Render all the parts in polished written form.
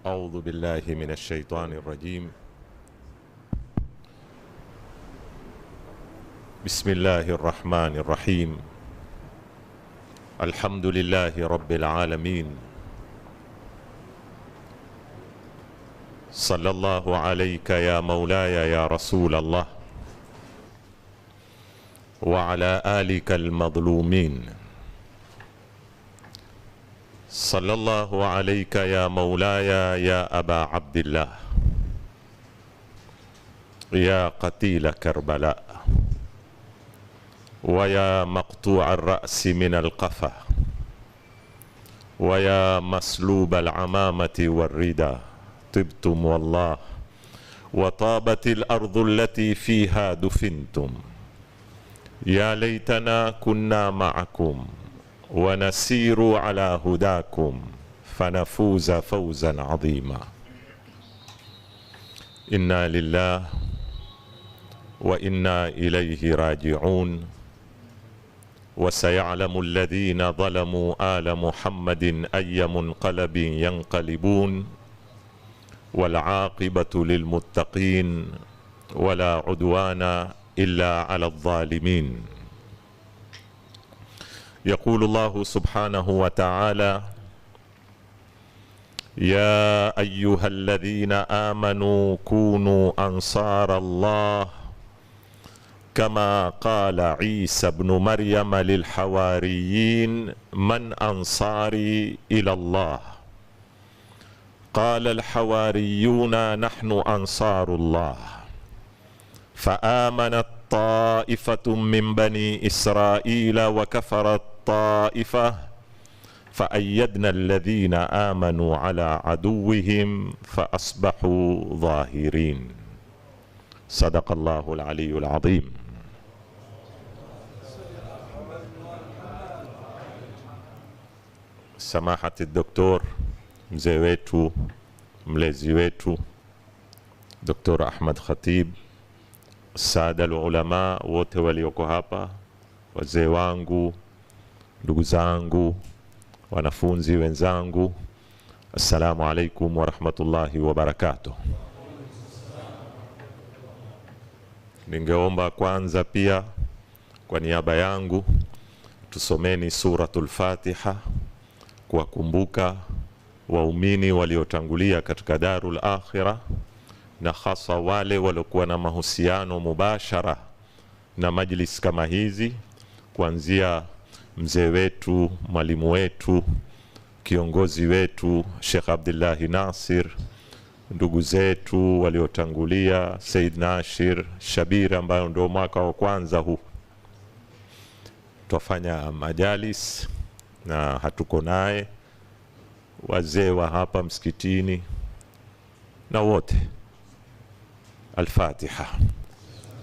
أعوذ بالله من الشيطان الرجيم. بسم الله الرحمن الرحيم. الحمد لله رب العالمين. صلى الله عليك يا مولاي يا رسول الله وعلى آلك المظلومين. صلى الله عليك يا مولاي يا أبا عبد الله يا قتيل كربلاء ويا مقطوع الرأس من القفا ويا مسلوب العمامة والردى. طبتم والله وطابت الأرض التي فيها دفنتم. يا ليتنا كنا معكم ونسير على هداكم فنفوز فوزا عظيما. إنا لله وإنا إليه راجعون. وسيعلم الذين ظلموا آل محمد أي منقلب ينقلبون. والعاقبة للمتقين ولا عدوان إلا على الظالمين. يقول الله سبحانه وتعالى: يا أيها الذين آمنوا كونوا أنصار الله كما قال عيسى بن مريم للحواريين من أنصاري إلى الله قال الحواريون نحن أنصار الله. فآمنت طائفة من بني إسرائيل وكفرت طائفة فأيدنا الذين آمنوا على عدوهم فأصبحوا ظاهرين. صدق الله العلي العظيم. سماحة الدكتور mzee wetu, mlezi wetu Dr. Ahmad Khatib, sada ulama wote walioko hapa, wazee wangu, ndugu zangu, wanafunzi wenzangu, assalamu alaikum wa rahmatullahi wa barakatuh. Ningeomba kwanza pia kwa niaba yangu tusomeni suratul Fatiha kuwakumbuka waumini waliotangulia katika darul akhirah, na hasa wale waliokuwa na mahusiano mubashara na majlis kama hizi, kuanzia mzee wetu, mwalimu wetu, kiongozi wetu Sheikh Abdullahi Nasir, ndugu zetu waliotangulia Said Nashir Shabir, ambayo ndio mwaka wa kwanza huu twafanya majalis na hatuko naye, wazee wa hapa msikitini na wote. Al-Fatiha.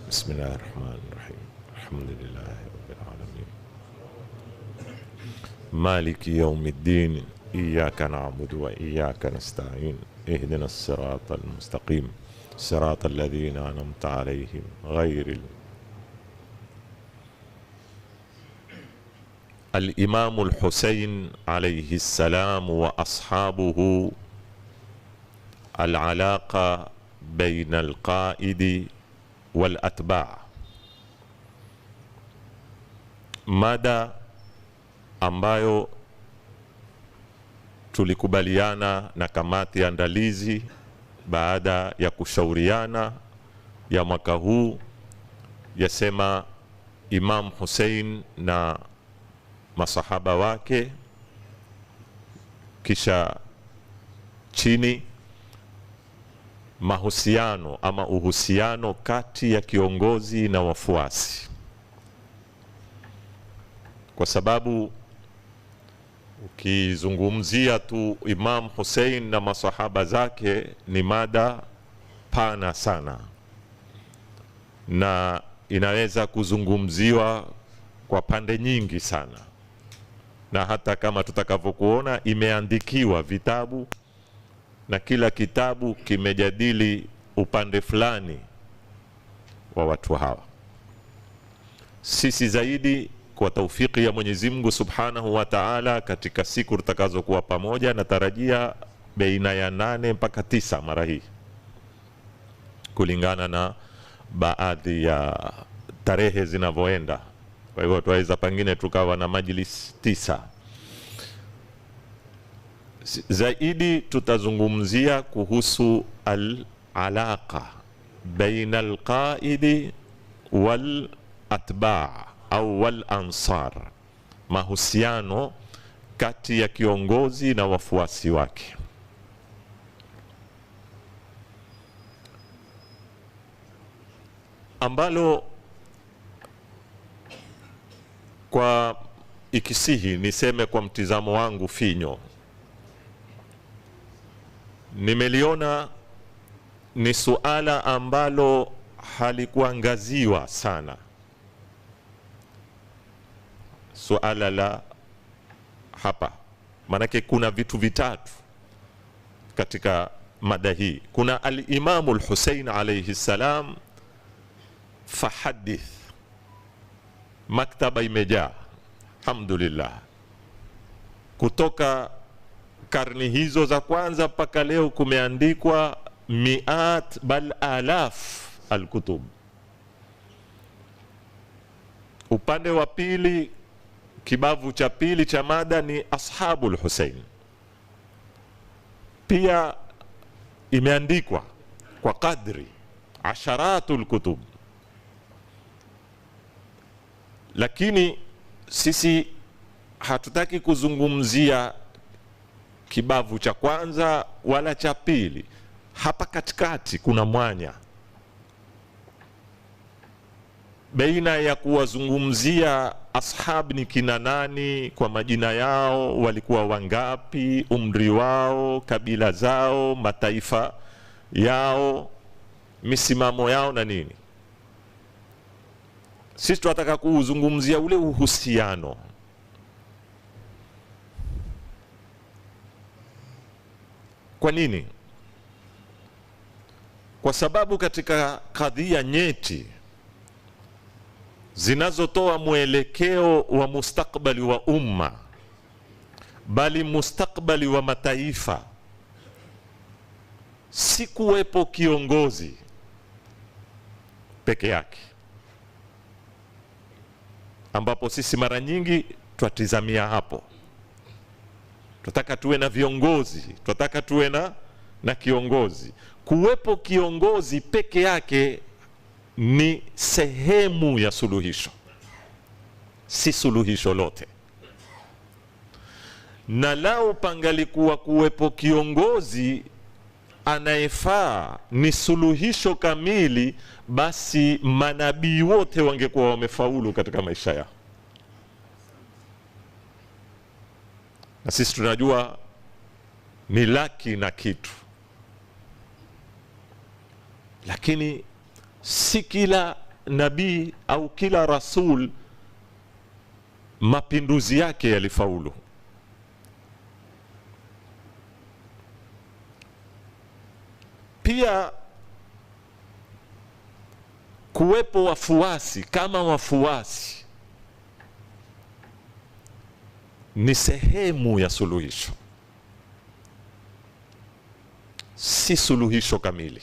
Bismillahirrahmanirrahim. Alhamdulillahi rabbil alamin. Maliki yawmiddin. Iyyaka na'budu wa iyyaka nasta'in. Ihdina as-siratal mustaqim. Siratal ladhina an'amta alayhim ghayril. الإمام الحسين عليه السلام وأصحابه، العلاقة بين القائد والأتباع. mada ambayo tulikubaliana na kamati ya andalizi baada ya kushauriana ya mwaka huu yasema Imam Hussein na masahaba wake, kisha chini mahusiano ama uhusiano kati ya kiongozi na wafuasi, kwa sababu ukizungumzia tu Imam Hussein na masahaba zake ni mada pana sana, na inaweza kuzungumziwa kwa pande nyingi sana, na hata kama tutakavyokuona imeandikiwa vitabu na kila kitabu kimejadili upande fulani wa watu hawa. Sisi zaidi kwa taufiki ya Mwenyezi Mungu Subhanahu wa Ta'ala, katika siku tutakazokuwa pamoja, natarajia baina ya 8 mpaka 9 mara hii, kulingana na baadhi ya tarehe zinavyoenda. Kwa hivyo tuweza pengine tukawa na majlis 9. Zaidi tutazungumzia kuhusu al-alaqa baina al-qaidi wal-atba' au wal-ansar, mahusiano kati ya kiongozi na wafuasi wake. Ambalo kwa ikisihi niseme kwa mtizamo wangu finyo, nimeliona ni suala ambalo halikuangaziwa sana, suala la hapa. Manake kuna vitu vitatu katika mada hii. Kuna al-Imamu al-Hussein alayhi salam, fahadith, maktaba imejaa alhamdulillah, kutoka karni hizo za kwanza mpaka leo kumeandikwa miat bal alaf al-kutub. Upande wa pili, kibavu cha pili cha mada ni ashabul Hussein, pia imeandikwa kwa kadri asharatul kutub. Lakini sisi hatutaki kuzungumzia kibavu cha kwanza wala cha pili. Hapa katikati kuna mwanya baina ya kuwazungumzia ashab ni kina nani, kwa majina yao, walikuwa wangapi, umri wao, kabila zao, mataifa yao, misimamo yao na nini. Sisi tunataka kuzungumzia ule uhusiano. Kwa nini? Kwa sababu katika kadhia nyeti zinazotoa mwelekeo wa mustakbali wa umma, bali mustakbali wa mataifa, si kuwepo kiongozi peke yake, ambapo sisi mara nyingi twatizamia hapo. Tunataka tuwe na viongozi, tunataka tuwe na kiongozi. Kuwepo kiongozi peke yake ni sehemu ya suluhisho, si suluhisho lote. Na lao pangalikuwa kuwepo kiongozi anayefaa ni suluhisho kamili, basi manabii wote wangekuwa wamefaulu katika maisha yao. Na sisi tunajua ni laki na kitu, lakini si kila nabii au kila rasul mapinduzi yake yalifaulu. Pia kuwepo wafuasi kama wafuasi ni sehemu ya suluhisho, si suluhisho kamili.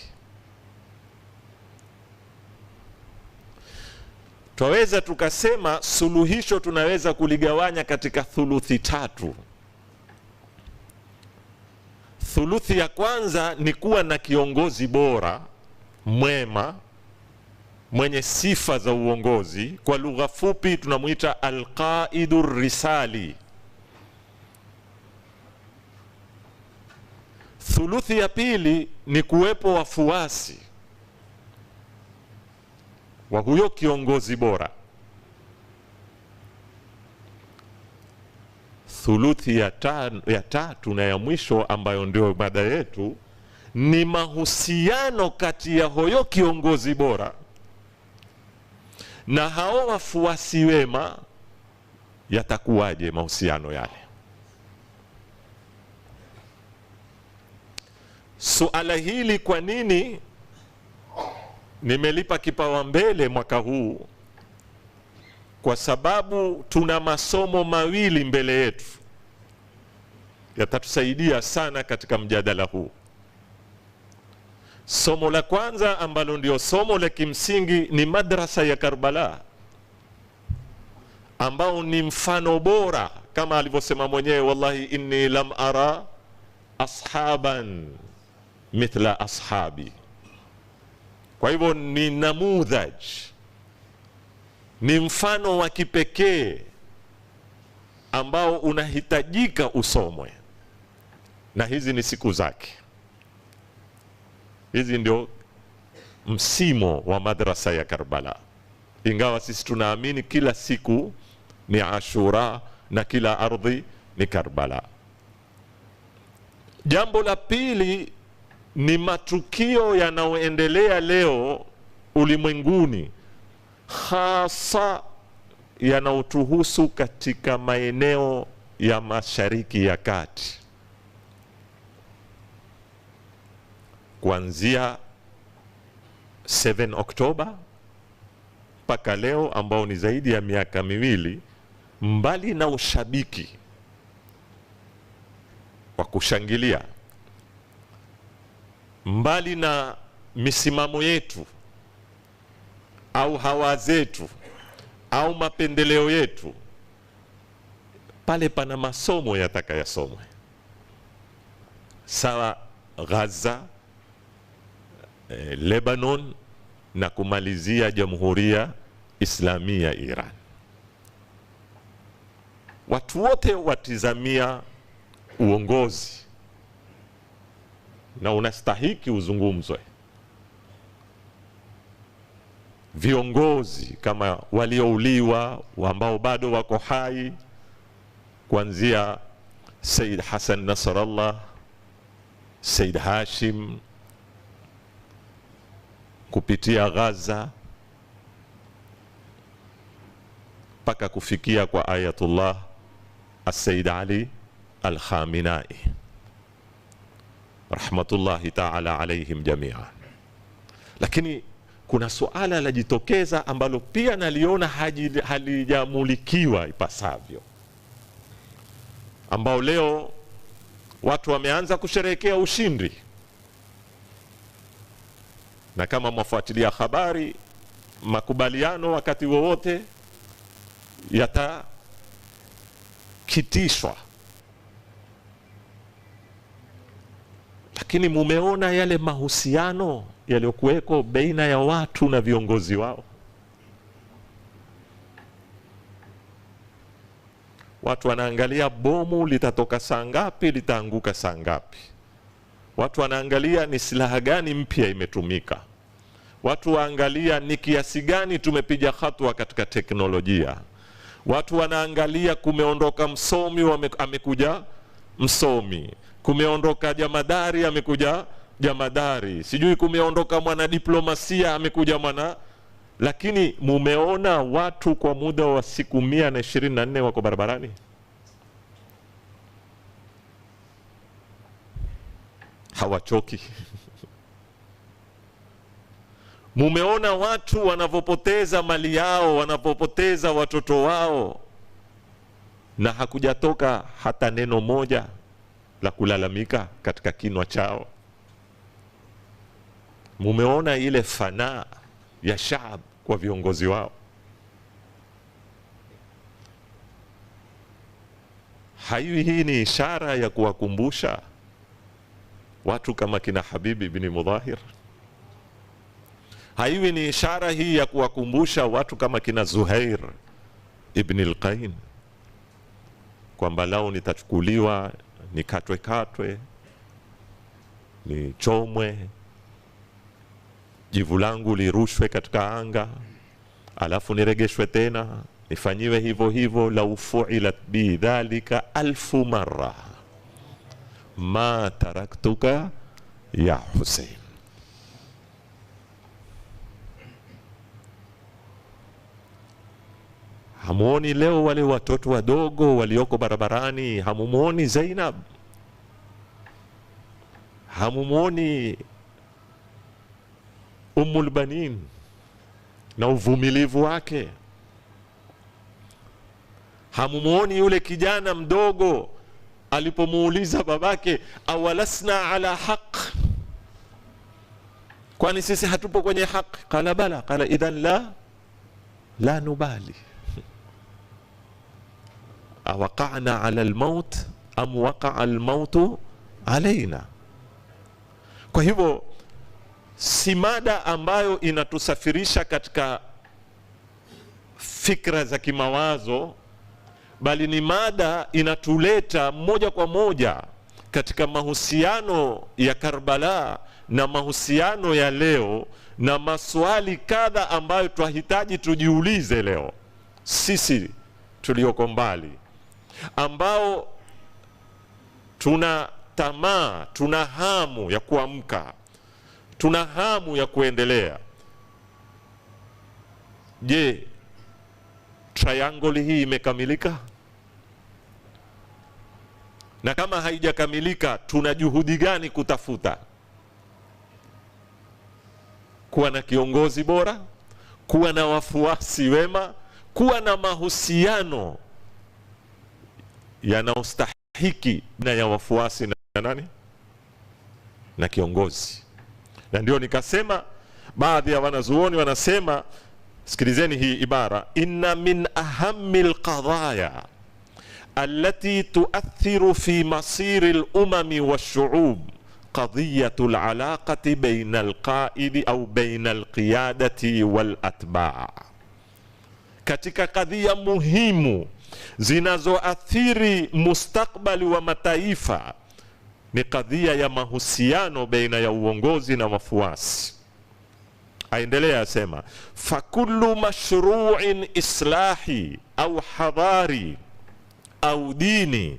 Twaweza tukasema suluhisho tunaweza kuligawanya katika thuluthi 3. Thuluthi ya kwanza ni kuwa na kiongozi bora, mwema, mwenye sifa za uongozi. Kwa lugha fupi tunamuita al-qaidur risali. Thuluthi ya pili ni kuwepo wafuasi wa huyo kiongozi bora. Thuluthi ya tatu na ya mwisho, ambayo ndio mada yetu, ni mahusiano kati ya huyo kiongozi bora na hao wafuasi wema. Yatakuwaje mahusiano yale? Suala hili kwa nini nimelipa kipaumbele mwaka huu? Kwa sababu tuna masomo mawili mbele yetu. yatatusaidia sana katika mjadala huu. Somo la kwanza ambalo ndio somo la kimsingi ni madrasa ya Karbala, ambao ni mfano bora kama alivyosema mwenyewe, wallahi inni lam ara ashaban mithla ashabi. Kwa hivyo ni namudhaj, ni mfano wa kipekee ambao unahitajika usomwe, na hizi ni siku zake. Hizi ndio msimo wa madrasa ya Karbala, ingawa sisi tunaamini kila siku ni Ashura na kila ardhi ni Karbala. Jambo la pili ni matukio yanayoendelea leo ulimwenguni, hasa yanayotuhusu katika maeneo ya Mashariki ya Kati. Kuanzia 7 Oktoba mpaka leo, ambao ni zaidi ya miaka miwili, mbali na ushabiki wa kushangilia, mbali na misimamo yetu au hawa zetu au mapendeleo yetu, pale pana masomo yatakayasomwe. Sawa Gaza, Lebanon na kumalizia Jamhuria Islamia Iran. Watu wote watizamia uongozi na unastahiki uzungumzwe. Viongozi kama waliouliwa, ambao bado wako hai, kuanzia Said Hassan Nasrallah, Said Hashim, kupitia Gaza mpaka kufikia kwa Ayatullah As-Said Ali Al-Khamenei rahmatullahi ta'ala alayhim jami'an. Lakini kuna suala lajitokeza ambalo pia naliona halijamulikiwa ipasavyo, ambao leo watu wameanza kusherehekea ushindi, na kama mwafuatilia habari, makubaliano wakati wowote yatakitishwa. Lakini mumeona yale mahusiano yaliyokuweko baina ya watu na viongozi wao. Watu wanaangalia bomu litatoka saa ngapi, litaanguka saa ngapi. Watu wanaangalia ni silaha gani mpya imetumika. Watu waangalia ni kiasi gani tumepiga hatua katika teknolojia. Watu wanaangalia kumeondoka msomi amekuja msomi, kumeondoka jamadari amekuja jamadari, sijui kumeondoka mwanadiplomasia amekuja mwana. Lakini mumeona watu kwa muda wa siku 124 wako barabarani. Hawachoki. Mumeona watu wanapopoteza mali yao, wanapopoteza watoto wao, na hakujatoka hata neno moja la kulalamika katika kinywa chao. Mumeona ile fanaa ya shaab kwa viongozi wao. Hii ni ishara ya kuwakumbusha watu kama kina Habibi ibn Mudhahir? Haiwi ni ishara hii ya kuwakumbusha watu kama kina Zuhair ibn al-Qain kwamba lao nitachukuliwa, nikatwe, nichomwe, jivu langu lirushwe katika anga, alafu niregeshwe tena, nifanyiwe hivyo hivyo? Lau fu'ilat bi dhalika 1000 marra ma taraktuka ya Hussein. Hamuoni leo wale watoto wadogo walioko barabarani? Hamumuoni Zainab? Hamumuoni Ummul Banin na uvumilivu wake? Hamumuoni yule kijana mdogo alipomuuliza babake, awalasna ala haq, kwani sisi hatupo kwenye haki? Qala bala, qala idhan la nubali awaqa'na ala almaut am waqa'a almautu alaina. Kwa hivyo si mada ambayo inatusafirisha katika fikra za kimawazo, bali ni mada inatuleta moja kwa moja katika mahusiano ya Karbala na mahusiano ya leo, na maswali kadha ambayo twahitaji tujiulize leo sisi tulioko mbali, ambao tuna tamaa, tuna hamu ya kuamka, tuna hamu ya kuendelea. Je, triangle hii imekamilika? Na kama haijakamilika, tuna juhudi gani kutafuta? Kuwa na kiongozi bora, kuwa na wafuasi wema, kuwa na mahusiano yanaostahiki na ya wafuasi na nani? Na kiongozi. Na ndio nikasema, baadhi ya wanazuoni wanasema, sikilizeni hii ibara, inna min ahammil qadaya allati tuathiru fi masiri al-umami wash-shu'ub qadiyatu al-alaqati baina al-qaidi au baina al-qiyadati wal-atba'. Katika kadhia muhimu zinazoathiri mustakbali wa mataifa ni kadhia ya mahusiano baina ya uongozi na wafuasi. Aendelea asema, fakullu mashru'in islahi au hadari au dini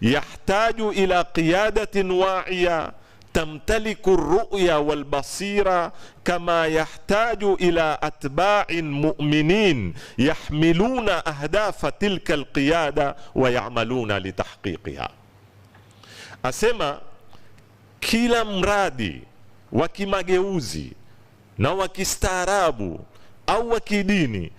yahtaju ila qiyadatin wa'iya tamtaliku ar-ru'ya wal basira kama yahtaju ila atba'in mu'minin yahmiluna ahdafa tilka al-qiyada wa ya'maluna litahqiqiha. Asema kila mradi wa kimageuzi na wa kistaarabu au wa kidini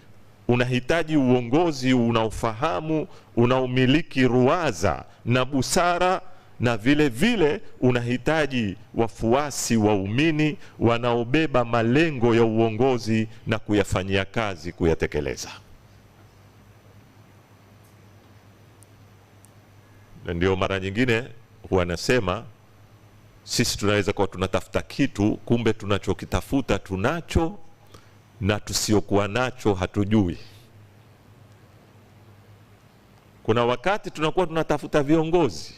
unahitaji uongozi unaofahamu, unaomiliki ruwaza na busara, na vile vile unahitaji wafuasi waumini wanaobeba malengo ya uongozi na kuyafanyia kazi, kuyatekeleza. Na ndio mara nyingine huwa nasema sisi tunaweza kuwa tunatafuta kitu, kumbe tunachokitafuta tunacho na tusiokuwa nacho hatujui. Kuna wakati tunakuwa tunatafuta viongozi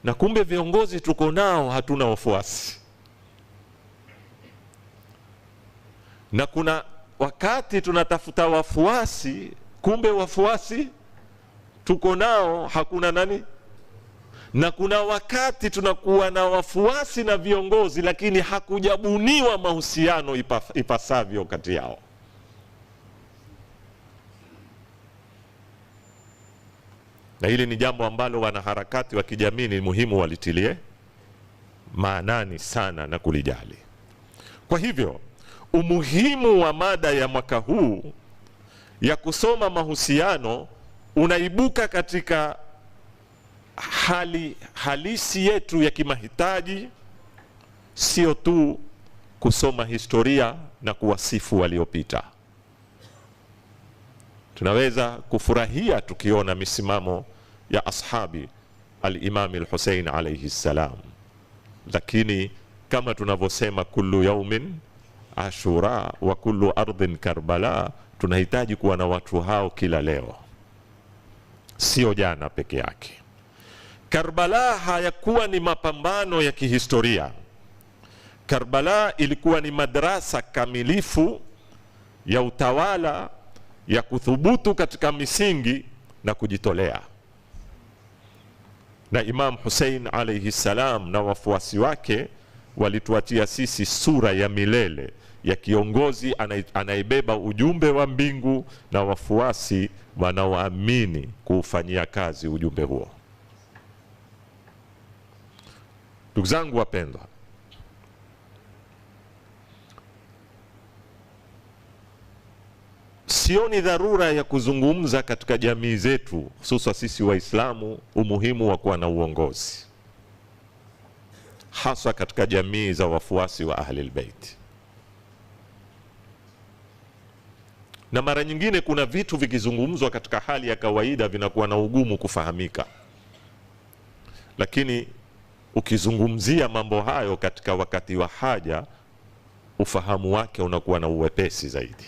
na kumbe viongozi tuko nao hatuna wafuasi, na kuna wakati tunatafuta wafuasi, kumbe wafuasi tuko nao hakuna nani, na kuna wakati tunakuwa na wafuasi na viongozi lakini hakujabuniwa mahusiano ipasavyo kati yao. Na hili ni jambo ambalo wanaharakati wa kijamii ni muhimu walitilie maanani sana na kulijali. Kwa hivyo umuhimu wa mada ya mwaka huu ya kusoma mahusiano unaibuka katika hali halisi yetu ya kimahitaji, sio tu kusoma historia na kuwasifu waliopita. Tunaweza kufurahia tukiona misimamo ya ashabi al-Imam al-Hussein alayhi salam, lakini kama tunavyosema kullu yaumin ashura wa kullu ardhin Karbala, tunahitaji kuwa na watu hao kila leo, sio jana peke yake. Karbala hayakuwa ni mapambano ya kihistoria. Karbala ilikuwa ni madrasa kamilifu ya utawala, ya kuthubutu katika misingi na kujitolea. Na Imam Hussein alayhi salam na wafuasi wake walituachia sisi sura ya milele ya kiongozi anaibeba ujumbe wa mbingu na wafuasi wanaoamini kuufanyia kazi ujumbe huo. Ndugu zangu wapendwa, sioni dharura ya kuzungumza katika jamii zetu, hususan sisi Waislamu, umuhimu wa kuwa na uongozi, hasa katika jamii za wafuasi wa Ahlul Bait. Na mara nyingine kuna vitu vikizungumzwa katika hali ya kawaida vinakuwa na ugumu kufahamika, lakini ukizungumzia mambo hayo katika wakati wa haja, ufahamu wake unakuwa na uwepesi zaidi.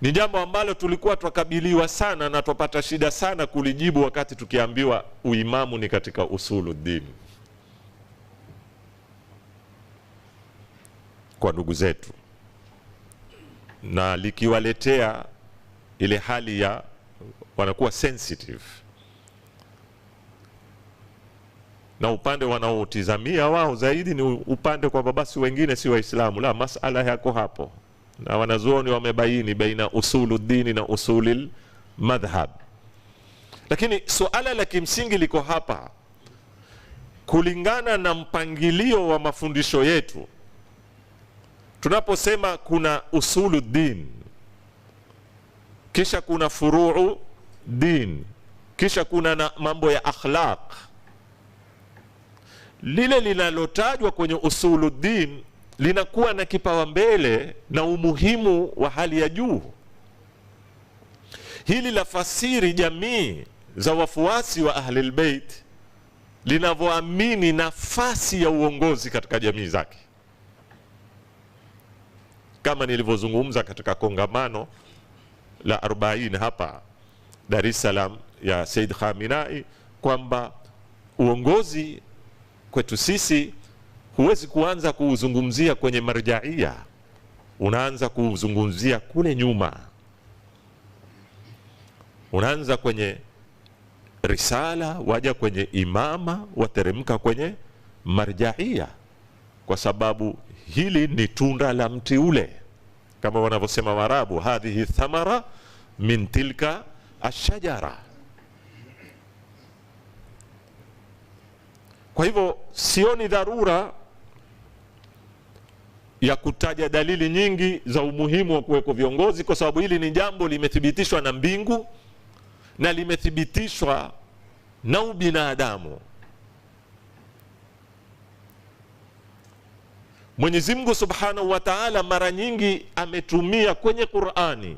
Ni jambo ambalo tulikuwa tukabiliwa sana na tupata shida sana kulijibu wakati tukiambiwa uimamu ni katika usuluddin kwa ndugu zetu, na likiwaletea ile hali ya wanakuwa sensitive, na upande wanaotizamia wao zaidi ni upande kwa basi wengine si Waislamu. La, masala yako hapo, na wanazuoni wamebaini baina usuluddin na usulil madhhab. Lakini suala la kimsingi liko hapa, kulingana na mpangilio wa mafundisho yetu. Tunaposema kuna usuluddin, kisha kuna furuu din, kisha kuna na mambo ya akhlaq, lile linalotajwa kwenye usuluddin linakuwa na kipawa mbele na umuhimu wa hali ya juu. Hili la fasiri jamii za wafuasi wa Ahlul Bait linavyoamini nafasi ya uongozi katika jamii zake, kama nilivyozungumza katika kongamano la 40 hapa Dar es Salaam ya Said Khamenei, kwamba uongozi kwetu sisi huwezi kuanza kuuzungumzia kwenye marjaia, unaanza kuuzungumzia kule nyuma, unaanza kwenye risala, waja kwenye imama, wateremka kwenye marjaia, kwa sababu hili ni tunda la mti ule, kama wanavyosema Waarabu, hadhihi thamara min tilka ashajara. Kwa hivyo sioni dharura ya kutaja dalili nyingi za umuhimu wa kuweko viongozi, kwa sababu hili ni jambo limethibitishwa na mbingu na limethibitishwa na ubinadamu. Mwenyezi Mungu Subhanahu wa Ta'ala mara nyingi ametumia kwenye Qur'ani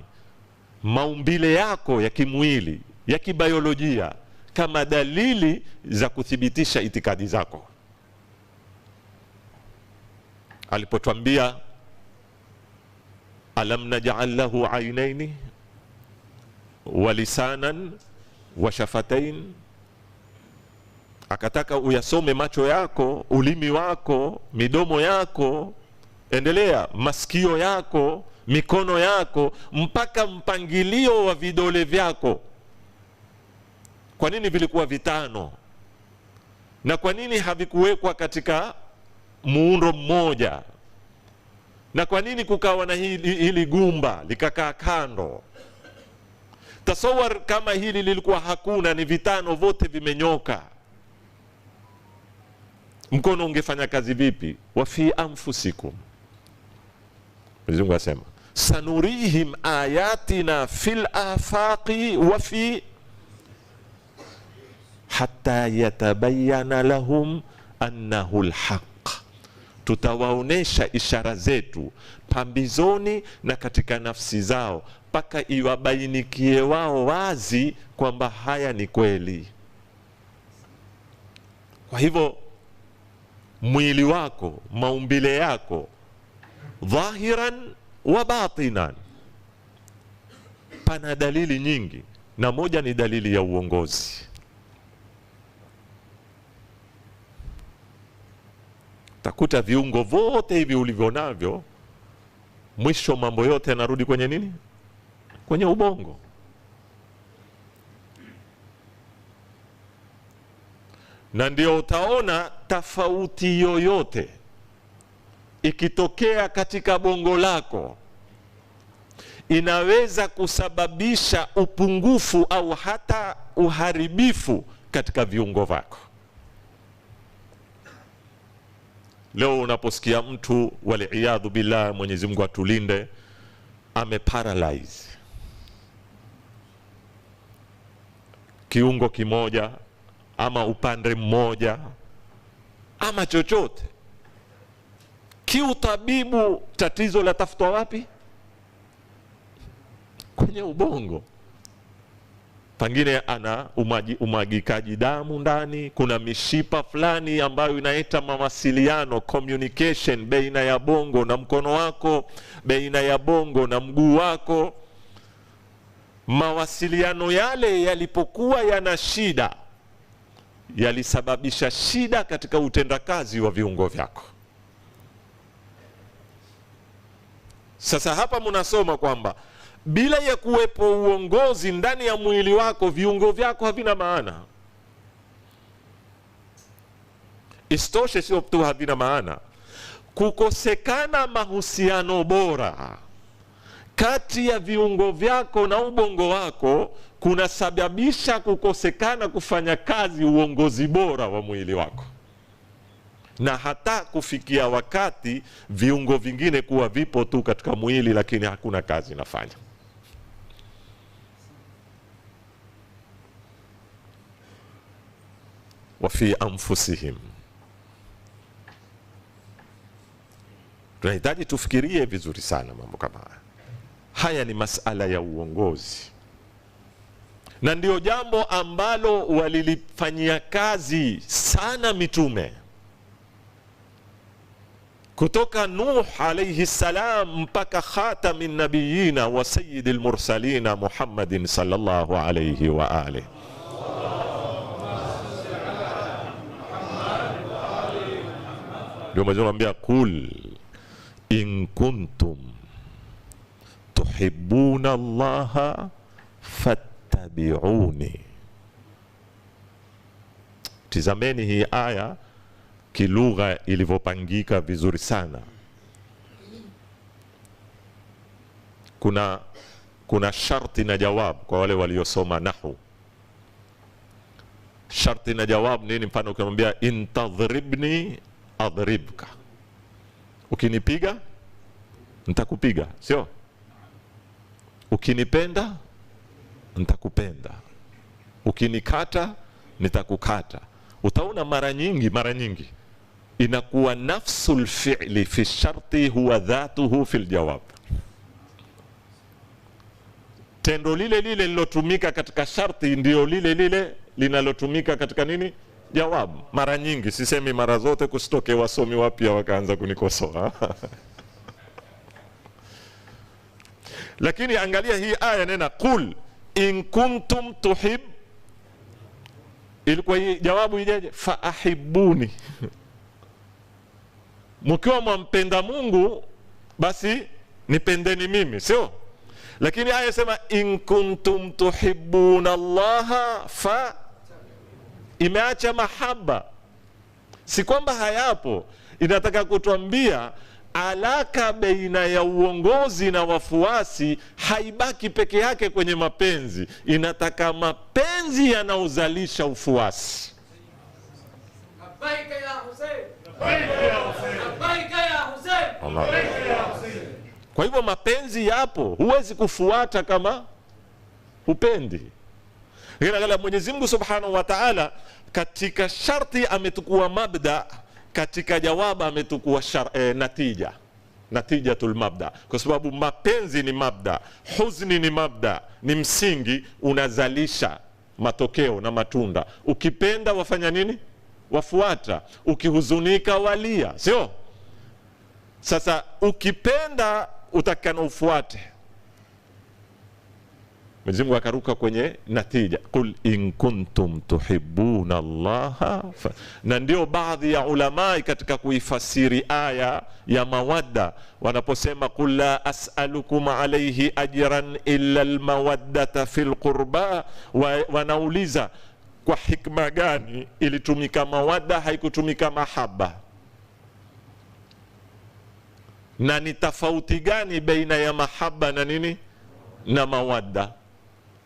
maumbile yako ya kimwili, ya kibiolojia kama dalili za kuthibitisha itikadi zako. Alipotuambia alam naj'al lahu aynaini wa lisanan wa shafatain, akataka uyasome macho yako, ulimi wako, midomo yako, endelea, masikio yako, mikono yako, mpaka mpangilio wa vidole vyako. Kwa nini vilikuwa vitano? Na kwa nini havikuwekwa katika muundo mmoja? Na kwa nini kukawa na hili gumba likakaa kando? Tasawar kama hili lilikuwa hakuna, ni vitano vote vimenyoka, mkono ungefanya kazi vipi? Wa fi anfusikum, Mwenyezi Mungu asema sanurihim ayatina fil afaqi wa fi hatta yatabayyana lahum annahu alhaq, tutawaonesha ishara zetu pambizoni na katika nafsi zao mpaka iwabainikie wao wazi kwamba haya ni kweli. Kwa hivyo mwili wako, maumbile yako, dhahiran wa batinan, pana dalili nyingi, na moja ni dalili ya uongozi. Takuta viungo vote hivi ulivyo navyo, mwisho mambo yote yanarudi kwenye nini? Kwenye ubongo. Na ndio utaona tofauti yoyote ikitokea katika bongo lako inaweza kusababisha upungufu au hata uharibifu katika viungo vyako. Leo unaposikia mtu wali'iyadhu billah, Mwenyezi Mungu atulinde, ameparalyze kiungo kimoja ama upande mmoja ama chochote, kiutabibu tatizo la tafutwa wapi? Kwenye ubongo. Pengine ana umwagikaji damu ndani, kuna mishipa fulani ambayo inaita mawasiliano, communication, baina ya bongo na mkono wako, baina ya bongo na mguu wako. Mawasiliano yale yalipokuwa yana shida, yalisababisha shida katika utendakazi wa viungo vyako. Sasa hapa mnasoma kwamba bila ya kuwepo uongozi ndani ya mwili wako, viungo vyako havina maana. Istoshe sio tu havina maana, kukosekana mahusiano bora kati ya viungo vyako na ubongo wako kunasababisha kukosekana kufanya kazi uongozi bora wa mwili wako, na hata kufikia wakati viungo vingine kuwa vipo tu katika mwili lakini hakuna kazi inafanya. Wa fi anfusihim. Tunahitaji tufikirie vizuri sana mambo kama haya. Haya ni masala ya uongozi, na ndio jambo ambalo walilifanyia kazi sana mitume kutoka Nuh alayhi salam mpaka khatamin nabiyina wa sayyidil mursalina Muhammadin sallallahu alayhi wa alihi. Ndio mazungumzia kul in kuntum tuhibbuna Allaha fattabi'uni. Tizameni hii aya kilugha ilivyopangika vizuri sana. Kuna sharti na jawab kwa wale waliosoma nahwu. Sharti na jawab nini? Mfano ukimwambia intadhribni adhribka, ukinipiga nitakupiga, sio? Ukinipenda nitakupenda, ukinikata nitakukata. Utaona mara nyingi inakuwa nafsul fi'li fi sharti huwa dhatuhu fil jawab. Tendo lile lile lilotumika katika sharti ndio lile lile linalotumika katika nini? Jawab. Mara nyingi, sisemi mara zote, kusitoke wasomi wapya wakaanza kunikosoa. Lakini angalia hii aya nena qul in kuntum tuhib, ilikuwa hii jawabu ijeje? Fa ahibuni. Mkiwa mwampenda Mungu basi nipendeni mimi, sio? Lakini aya sema in kuntum tuhibbuna Allaha fa, imeacha mahaba. Si kwamba hayapo, inataka kutuambia alaka baina ya uongozi na wafuasi haibaki peke yake kwenye mapenzi, inataka mapenzi yanaozalisha ufuasi. Labbaika ya Hussein, labbaika ya Hussein, labbaika ya Hussein, labbaika ya Hussein. Kwa hivyo mapenzi yapo, huwezi kufuata kama hupendi. Ngala Mwenyezi Mungu Subhanahu wa Ta'ala katika sharti ametukua mabda, katika jawabu ametukua natija, natijatul mabda, kwa sababu mapenzi ni mabda, huzni ni mabda, ni msingi unazalisha matokeo na matunda. Ukipenda wafanya nini? Wafuata. Ukihuzunika walia, sio? Sasa ukipenda utakana ufuate. Mwenyezi Mungu akaruka kwenye natija, qul in kuntum tuhibbuna Allaha fa. Na ndio baadhi ya ulama katika kuifasiri aya ya mawadda wanaposema qul la as'alukum alayhi ajran illa almawaddata fil qurba, wanauliza kwa hikma gani ilitumika mawadda haikutumika mahaba, na ni tofauti gani baina ya mahaba na nini na mawadda?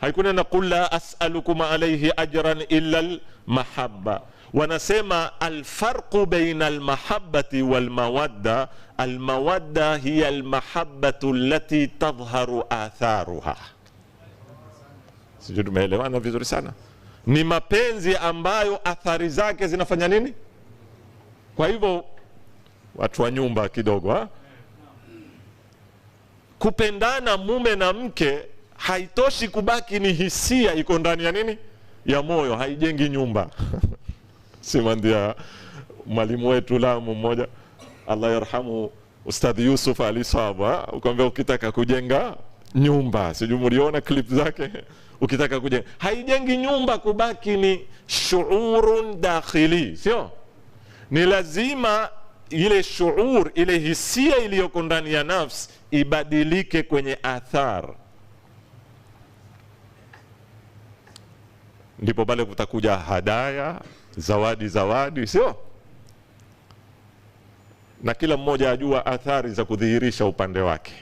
Haikuna na qul la as'alukum alayhi ajran illa almahabba. wanasema alfarqu baina almahabbati walmawadda, almawadda hiya almahabbatu allati tadhharu atharuha. Sijui tumeelewana vizuri sana. Ni mapenzi ambayo athari zake zinafanya nini? Kwa hivyo watu wa nyumba kidogo, kupendana mume na mke haitoshi kubaki ni hisia iko ndani ya nini, ya moyo, haijengi nyumba. Sema ndia mwalimu wetu Lamu mmoja, Allah yarhamu, Ustadh Yusuf alisaba, ukamwambia ukitaka kujenga nyumba, sijui mliona clip zake, ukitaka kujenga, haijengi nyumba kubaki ni shuurun dakhili, sio? Ni lazima ile shuur, ile hisia iliyoko ndani ya nafsi ibadilike kwenye athar, ndipo pale kutakuja hadaya, zawadi, sio? Na kila mmoja ajua athari za kudhihirisha upande wake,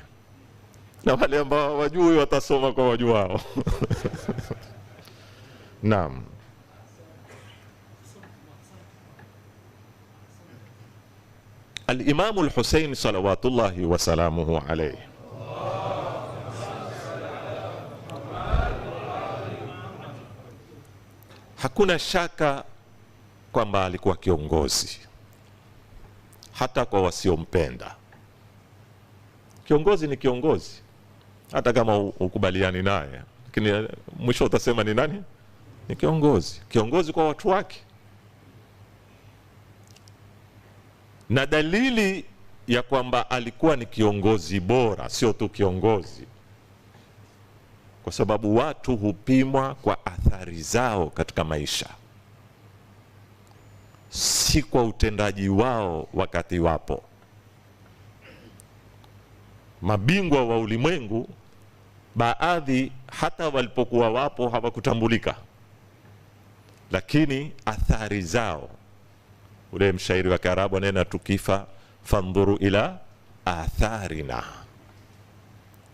na wale ambao hawajui watasoma kwa wajuao. Naam. Al-Imam al-Husayn salawatullahi wa salamuhu alayhi, hakuna shaka kwamba alikuwa kiongozi hata kwa wasiompenda. Kiongozi ni kiongozi hata kama ukubaliani naye, lakini mwisho utasema ni nani? Ni kiongozi. Kiongozi kwa watu wake. Na dalili ya kwamba alikuwa ni kiongozi bora, sio tu kiongozi, kwa sababu watu hupimwa kwa athari zao katika maisha, si kwa utendaji wao wakati wapo. Mabingwa wa ulimwengu baadhi hata walipokuwa wapo hawakutambulika, lakini athari zao. Ule mshairi wa Kiarabu anena, tukifa fandhuru ila atharina,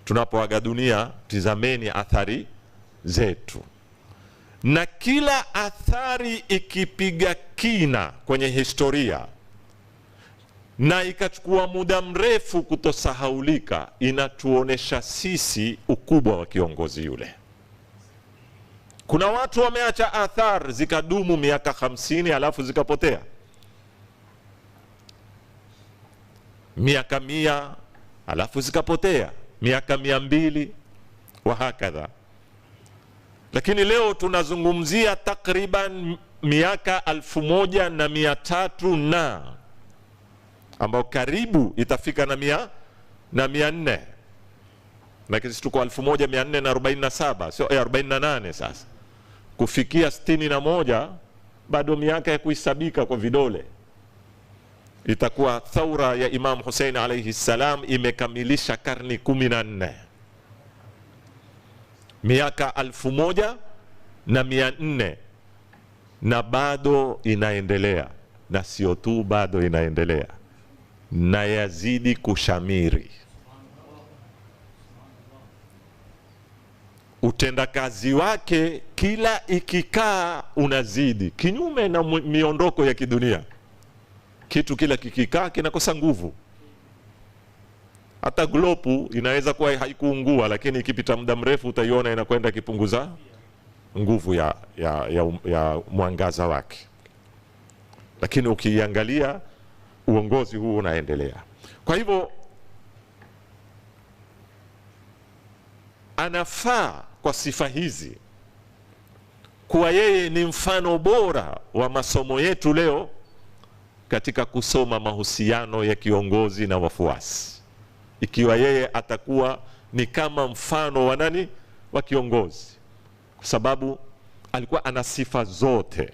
tunapoaga dunia tizameni athari zetu. Na kila athari ikipiga kina kwenye historia na ikachukua muda mrefu kutosahaulika, inatuonesha sisi ukubwa wa kiongozi yule. Kuna watu wameacha athari zikadumu miaka 50 alafu zikapotea, miaka 100 alafu zikapotea, miaka 200 wa hakadha. Lakini leo tunazungumzia takriban miaka 1300 na ambao karibu itafika na 400, lakini sisi tuko 1447, sio 48 sasa. Kufikia 61 bado miaka ya kuhesabika kwa vidole. Itakuwa thaura ya Imam Hussein alayhi salam imekamilisha karni 14. Miaka 1400 na bado inaendelea, na sio tu bado inaendelea, na yazidi kushamiri. Utendakazi wake kila ikikaa unazidi, kinyume na miondoko ya kidunia. Kitu kila kikikaa kinakosa nguvu. Hata glopu inaweza kuwa haikuungua, lakini ikipita muda mrefu utaiona inakwenda kipunguza nguvu ya mwangaza wake. Lakini ukiangalia uongozi huu unaendelea. Kwa hivyo anafaa kwa sifa hizi kuwa yeye ni mfano bora wa masomo yetu leo katika kusoma mahusiano ya kiongozi na wafuasi. Ikiwa yeye atakuwa ni kama mfano wa nani? Wa kiongozi. Kwa sababu alikuwa ana sifa zote.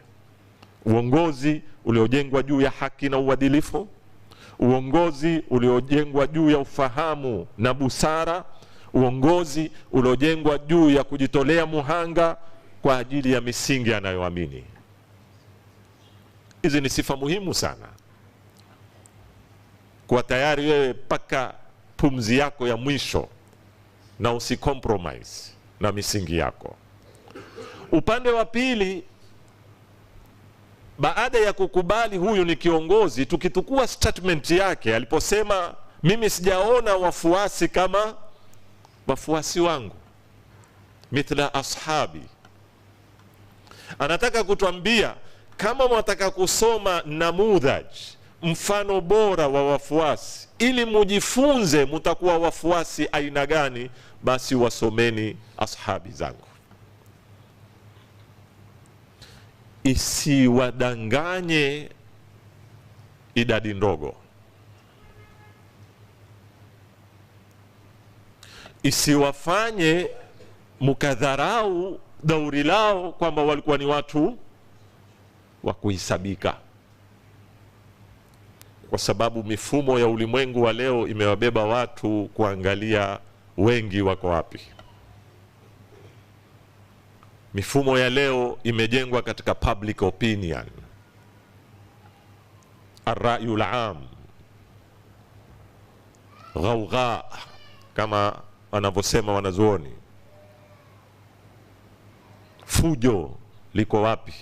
Uongozi uliojengwa juu ya haki na uadilifu, uongozi uliojengwa juu ya ufahamu na busara, uongozi uliojengwa juu ya kujitolea muhanga kwa ajili ya misingi anayoamini. Hizi ni sifa muhimu sana. Kwa tayari wewe paka pumzi yako ya mwisho na usicompromise na misingi yako. Upande wa pili, baada ya kukubali huyu ni kiongozi, tukitukua statement yake aliposema mimi sijaona wafuasi kama wafuasi wangu, mithla ashabi, anataka kutuambia kama mwataka kusoma namudhaj, mfano bora wa wafuasi, ili mujifunze mutakuwa wafuasi aina gani, basi wasomeni ashabi zangu. Isiwadanganye idadi ndogo, isiwafanye mukadharau dauri lao kwamba walikuwa ni watu wa kuhisabika, kwa sababu mifumo ya ulimwengu wa leo imewabeba watu kuangalia wengi wako wapi. Mifumo ya leo imejengwa katika public opinion, ar-ra'yul 'am, ghawgha kama wanavyosema wanazuoni. Fujo liko wapi?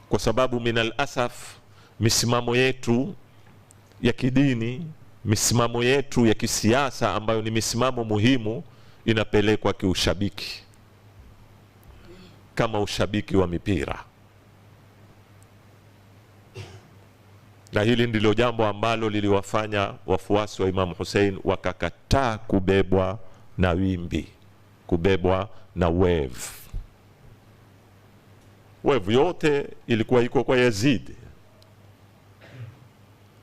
Kwa sababu minal asaf, misimamo yetu ya kidini, misimamo yetu ya kisiasa ambayo ni misimamo muhimu, inapelekwa kiushabiki, kama ushabiki wa mipira. Na hili ndilo jambo ambalo liliwafanya wafuasi wa Imam Hussein wakakataa kubebwa na wimbi, kubebwa na wave. Wave yote ilikuwa iko kwa Yazid,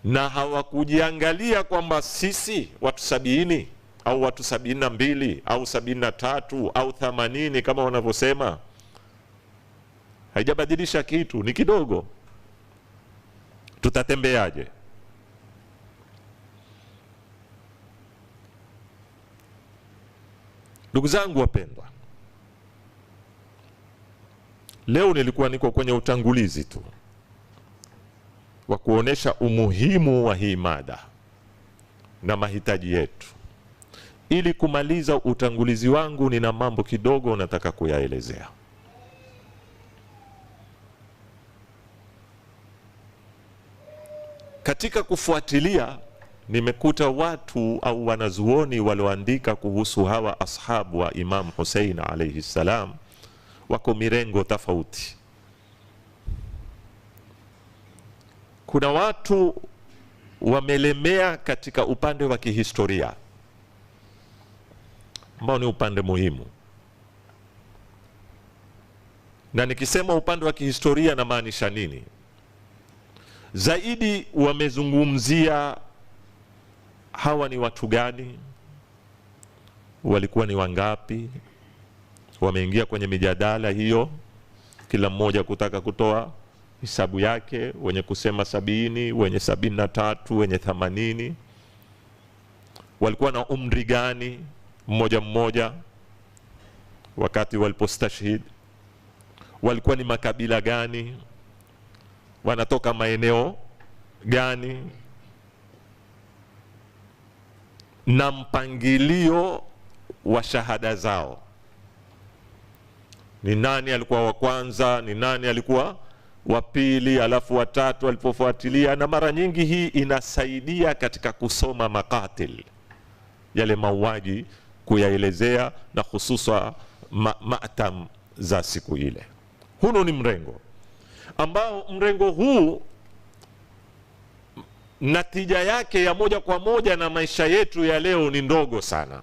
na hawakujiangalia kwamba sisi watu 70 au watu 72 au 73 au 80 kama wanavyosema, haijabadilisha kitu, ni kidogo. Tutatembeaje? Ndugu zangu wapendwa, leo nilikuwa niko kwenye utangulizi tu wa kuonesha umuhimu wa hii mada na mahitaji yetu. Ili kumaliza utangulizi wangu, nina mambo kidogo nataka kuyaelezea. Katika kufuatilia, nimekuta watu au wanazuoni walioandika kuhusu hawa ashabu wa Imam Hussein alayhi salam wako mirengo tofauti. Kuna watu wamelemea katika upande wa kihistoria, ambao ni upande muhimu. Na nikisema upande wa kihistoria na maanisha nini? Zaidi wamezungumzia hawa ni watu gani, walikuwa ni wangapi, wameingia kwenye mijadala hiyo, kila mmoja kutaka kutoa hisabu yake, wenye kusema 70, wenye 73, wenye 80. Walikuwa na umri gani mmoja mmoja wakati walipostashhid, walikuwa ni makabila gani, wanatoka maeneo gani, na mpangilio wa shahada zao. Ni nani alikuwa wa kwanza, ni nani alikuwa wa pili, alafu wa tatu alipofuatilia. Na mara nyingi hii inasaidia katika kusoma makatil, yale mauaji, kuyaelezea, na hususa maatam za siku ile. Huno ni mrengo ambao mrengo huu natija yake ya moja kwa moja na maisha yetu ya leo ni ndogo sana.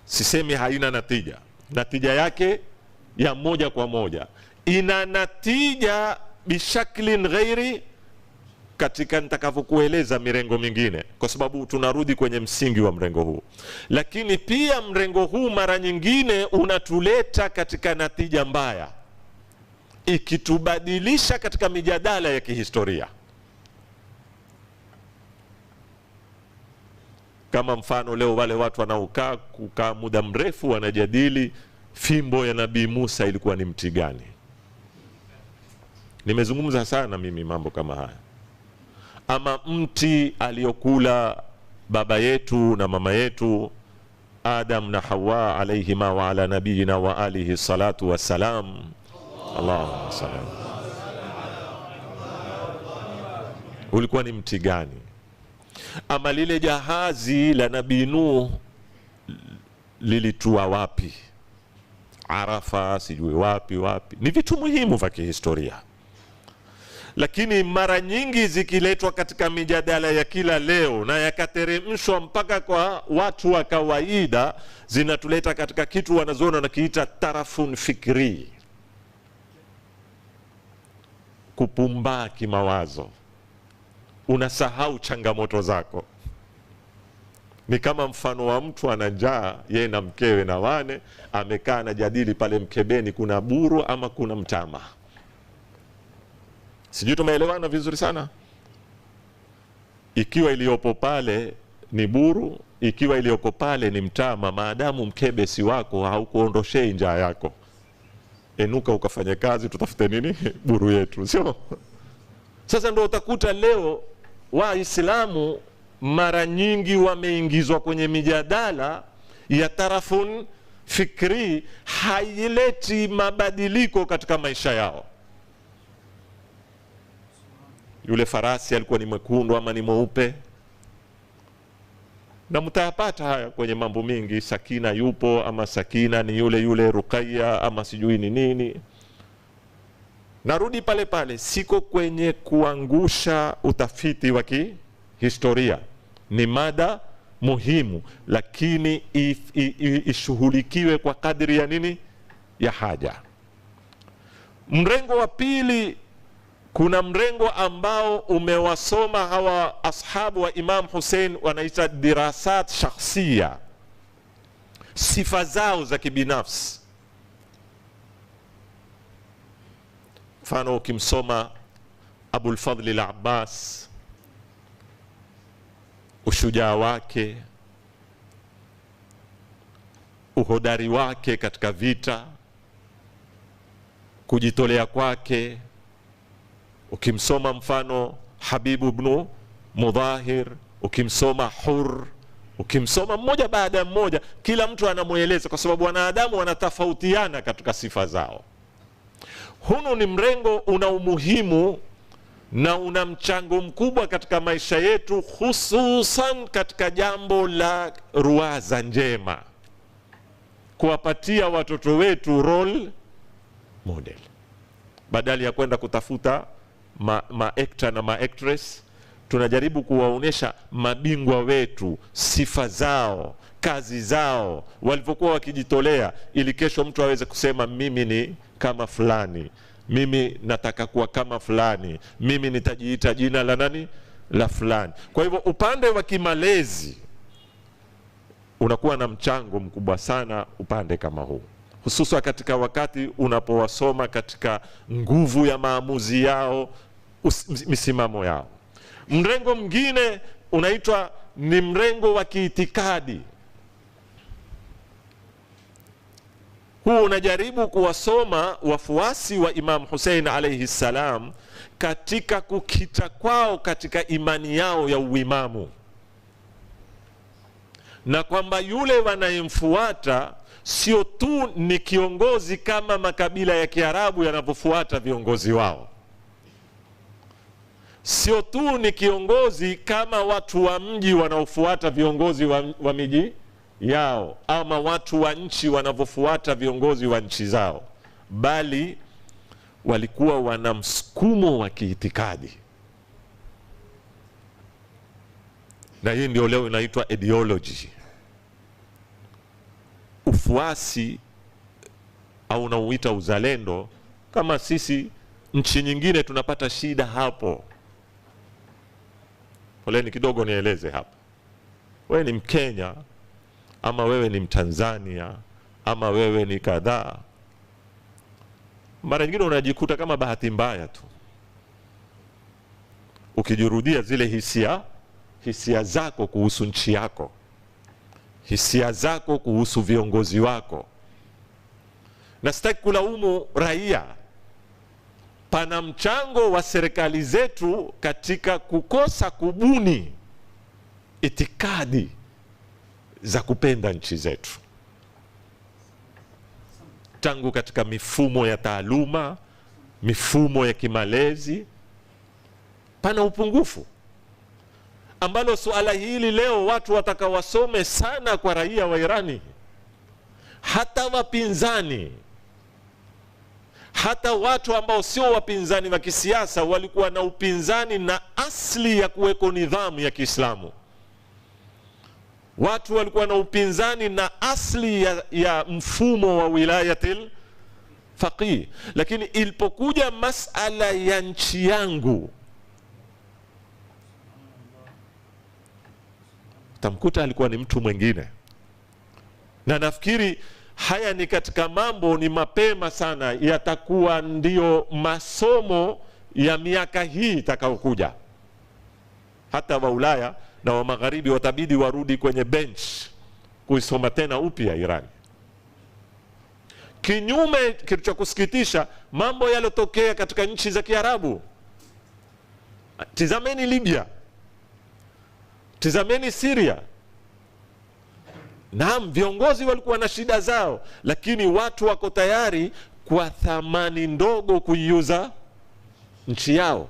Sisemi haina natija, natija yake ya moja kwa moja ina natija bishaklin ghairi katika nitakavyokueleza mirengo mingine, kwa sababu tunarudi kwenye msingi wa mrengo huu. Lakini pia mrengo huu mara nyingine unatuleta katika natija mbaya, ikitubadilisha katika mijadala ya kihistoria. Kama mfano leo wale watu kukaa muda mrefu wanajadili fimbo ya Nabii Musa ilikuwa ni mti gani. Nimezungumza sana mimi mambo kama haya. Ama mti aliyokula baba yetu na mama yetu Adam na Hawa alayhima wa ala nabiyina wa alihi salatu wassalam, Allahumma salli. Ulikuwa ni mti gani? Ama lile jahazi la Nabii Nuh lilitua wapi? Arafa, sijui wapi. Ni vitu muhimu vya kihistoria, lakini mara nyingi zikiletwa katika mijadala ya kila leo na yakateremshwa mpaka kwa watu wa kawaida, zinatuleta katika kitu wanazoona na kiita tarafun fikri, kupumbaa kimawazo. Unasahau changamoto zako. Ni kama mfano wa mtu ana njaa, yeye na mkewe na wane, amekaa na jadili pale mkebeni kuna buru ama kuna mtama. Sijui tumeelewana vizuri sana. Ikiwa iliyopo pale ni buru, ikiwa iliyoko pale ni mtama, maadamu mkebe si wako, haukuondoshei njaa yako. Enuka ukafanya kazi, tutafute nini? Buru yetu, sio? Sasa ndio utakuta leo Waislamu mara nyingi wameingizwa kwenye mijadala ya tarafun fikri, haileti mabadiliko katika maisha yao. Yule farasi alikuwa ni mwekundu ama ni mweupe, na mtayapata haya kwenye mambo mingi. Sakina yupo ama Sakina ni yule Ruqayya ama sijui ni nini. Narudi pale pale, siko kwenye kuangusha utafiti wa kihistoria, ni mada muhimu, lakini ishughulikiwe kwa kadri ya nini, ya haja. Mrengo wa pili, kuna mrengo ambao umewasoma hawa ashabu wa Imam Hussein, wanaita dirasat shakhsiya, sifa zao za kibinafsi. Mfano ukimsoma Abul Fadl al-Abbas, ushujaa wake, uhodari wake katika vita, kujitolea kwake. Ukimsoma mfano Habibu ibn Mudahir, ukimsoma Hur, ukimsoma mmoja baada ya mmoja, kila mtu anamueleza, kwa sababu wanadamu wanatofautiana katika sifa zao. Hunu ni mrengo una umuhimu na una mchango mkubwa katika maisha yetu, hususan katika jambo la ruwaza njema, kuwapatia watoto wetu role model, badala ya kwenda kutafuta actor na actress. Tunajaribu kuwaonesha mabingwa wetu, sifa zao, kazi zao, walivyokuwa wakijitolea, ili kesho mtu aweze kusema mimi ni kama fulani, mimi nataka kuwa kama fulani, mimi nitajiita jina la nani, la fulani. Kwa hivyo upande wa kimalezi unakuwa na mchango mkubwa sana, upande kama huu, hususan katika wakati unapowasoma katika nguvu ya maamuzi yao, misimamo yao. Mrengo mwingine unaitwa ni mrengo wa kiitikadi. Huu unajaribu kuwasoma wafuasi wa Imam Hussein alayhi salam katika kukita kwao katika imani yao ya uimamu, na kwamba yule wanayemfuata sio tu ni kiongozi kama makabila ya Kiarabu yanavyofuata viongozi wao, sio tu ni kiongozi kama watu wa mji wanaofuata viongozi wa miji yao, ama watu wa nchi wanavyofuata viongozi wa nchi zao, bali walikuwa wana msukumo wa kiitikadi. Na hii ndio leo inaitwa ideology. Ufuasi au unauita uzalendo, kama sisi nchi nyingine tunapata shida hapo. Poleni kidogo nieleze hapa. Wewe ni Mkenya ama wewe ni Mtanzania ama wewe ni kadhaa, mara nyingine unajikuta kama bahati mbaya tu ukijirudia zile hisia zako kuhusu nchi yako, hisia zako kuhusu viongozi wako. Na sitaki kulaumu raia, pana mchango wa serikali zetu katika kukosa kubuni itikadi za kupenda nchi zetu, tangu katika mifumo ya taaluma, mifumo ya kimalezi, pana upungufu, ambalo suala hili leo watu watakawasome sana kwa raia wa Irani, hata wapinzani, hata watu ambao sio wapinzani wa kisiasa walikuwa na upinzani na asli ya kuweko nidhamu ya Kiislamu. Watu walikuwa na upinzani na asli ya mfumo wa wilayatil faqih. Lakini ilipokuja masala ya nchi yangu, tamkuta alikuwa ni mtu mwingine. Na nafikiri haya ni katika mambo, ni mapema sana, yatakuwa ndio masomo ya miaka hii itakayokuja. Hata wa Ulaya na wa Magharibi watabidi warudi kwenye bench kuisoma tena upya Irani. Kinyume, kitu cha kusikitisha, mambo yalotokea katika nchi za Kiarabu. Tizameni Libya, tizameni Syria. Naam, viongozi walikuwa na shida zao, lakini watu wako tayari kwa thamani ndogo kuiuza nchi yao.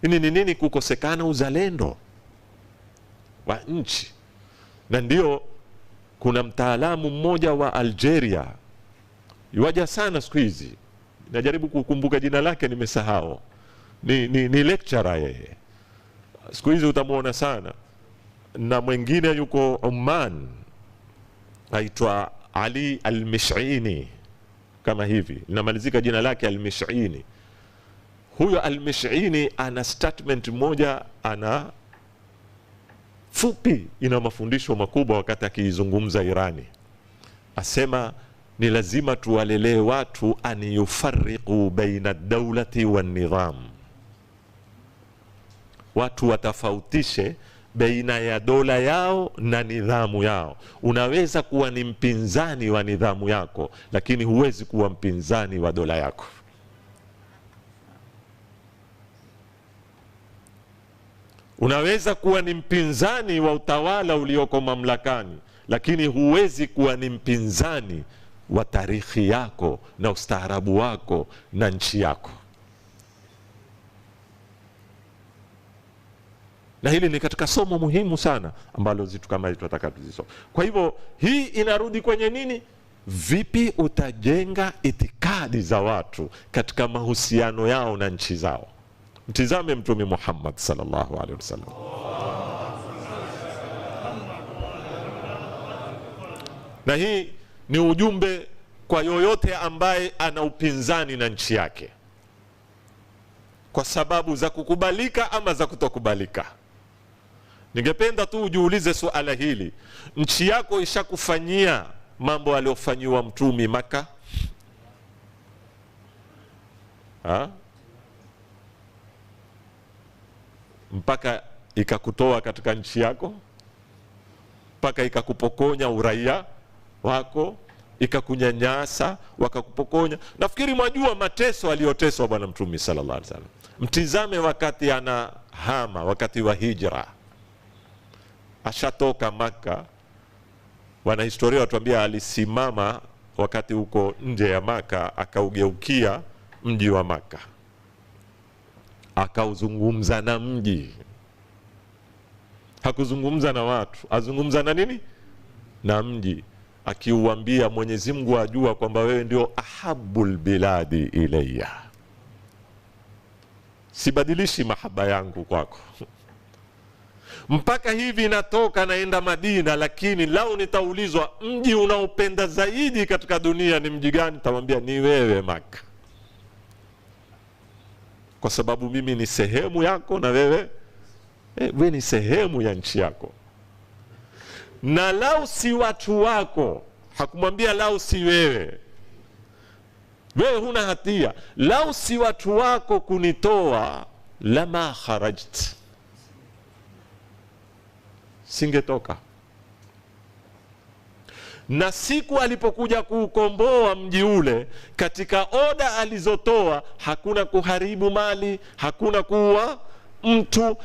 Ini ni nini? Kukosekana uzalendo wa nchi. Na ndio kuna mtaalamu mmoja wa Algeria, yuaja sana siku hizi, najaribu kukumbuka jina lake nimesahau, ni lecturer yeye, siku hizi utamuona sana. Na mwingine yuko Oman, aitwa Ali Al-Mish'ini, kama hivi linamalizika jina lake Al-Mish'ini. Huyo Al-Mish'ini ana statement moja, ana fupi, ina mafundisho makubwa wakati akizungumza Irani. Asema ni lazima tuwalelee watu an yufarriqu baina ad-dawlati wan-nidham, watu watafautishe baina ya dola yao na nidhamu yao. Unaweza kuwa ni mpinzani wa nidhamu yako, lakini huwezi kuwa mpinzani wa dola yako. Unaweza kuwa ni mpinzani wa utawala ulioko mamlakani, lakini huwezi kuwa ni mpinzani wa tarikhi yako na ustaarabu wako na nchi yako. Na hili ni katika somo muhimu sana ambalo zitu kama hizo tunataka tuzisome. Kwa hivyo hii inarudi kwenye nini? Vipi utajenga itikadi za watu katika mahusiano yao na nchi zao. Mtizame Mtume Muhammad sallallahu alaihi wasallam. Na hii ni ujumbe kwa yoyote ambaye ana upinzani na nchi yake, kwa sababu za kukubalika ama za kutokubalika. Ningependa tu ujiulize suala hili. Nchi yako ishakufanyia mambo aliyofanyiwa Mtume Maka? Mpaka ikakutoa katika nchi yako, mpaka ikakupokonya uraia wako, ikakunyanyasa, wakakupokonya. Nafikiri mwajua mateso aliyoteswa bwana Mtume sallallahu alaihi wasallam. Mtizame wakati anahama, wakati wa hijra, ashatoka Maka. Wanahistoria watuambia alisimama wakati huko nje ya Maka, akaugeukia mji wa Maka, akauzungumza na mji. Hakuzungumza na watu, azungumza na nini? Na mji, akiuambia Mwenyezi Mungu ajua kwamba wewe ndio ahabul biladi ilayya, sibadilishi mahaba yangu kwako. Mpaka hivi natoka naenda Madina, lakini lau nitaulizwa mji unaopenda zaidi katika dunia ni mji gani, tamwambia ni wewe Maka, kwa sababu mimi ni sehemu yako na wewe ni sehemu ya nchi yako. Na lau si watu wako, hakumwambia lau si wewe, wewe huna hatia, lau si watu wako kunitoa, lama kharajt, singetoka. Na siku alipokuja kuukomboa mji ule, katika oda alizotoa, hakuna kuharibu mali, hakuna kuua mtu,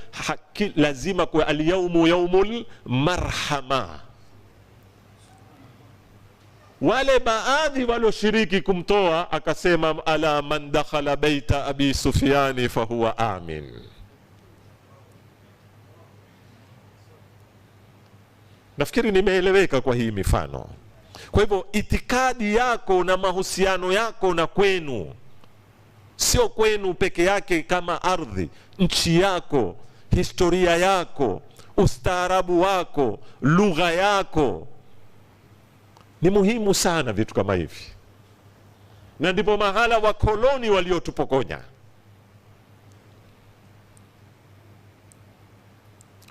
lazima kwa al-yawmu yaumul marhama. Wale baadhi walioshiriki kumtoa akasema, ala man dakhala baita abi Sufyani fahuwa amin. Nafikiri nimeeleweka kwa hii mifano. Kwa hivyo itikadi yako na mahusiano yako na kwenu, sio kwenu peke yake kama ardhi, nchi yako, historia yako, ustaarabu wako, lugha yako, ni muhimu sana vitu kama hivi. Na ndipo mahala wakoloni waliotupokonya.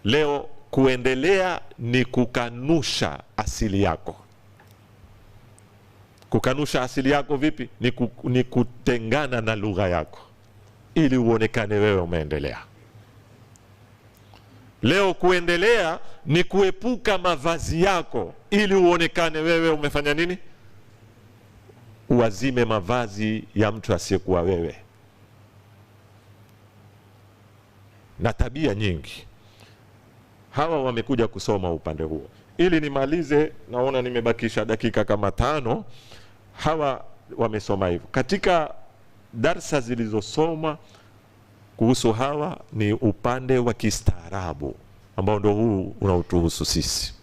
Leo kuendelea ni kukanusha asili yako. Kukanusha asili yako vipi? Ni kutengana na lugha yako ili uonekane wewe umeendelea. Leo kuendelea ni kuepuka mavazi yako ili uonekane wewe umefanya nini? Uwazime mavazi ya mtu asiyekuwa wewe. Na tabia nyingi. Hawa wamekuja kusoma upande huo. Ili nimalize, naona nimebakisha dakika kama 5. Hawa wamesoma hivyo. Katika darsa zilizosoma kuhusu hawa ni upande wa kistaarabu ambao ndio huu unaotuhusu sisi.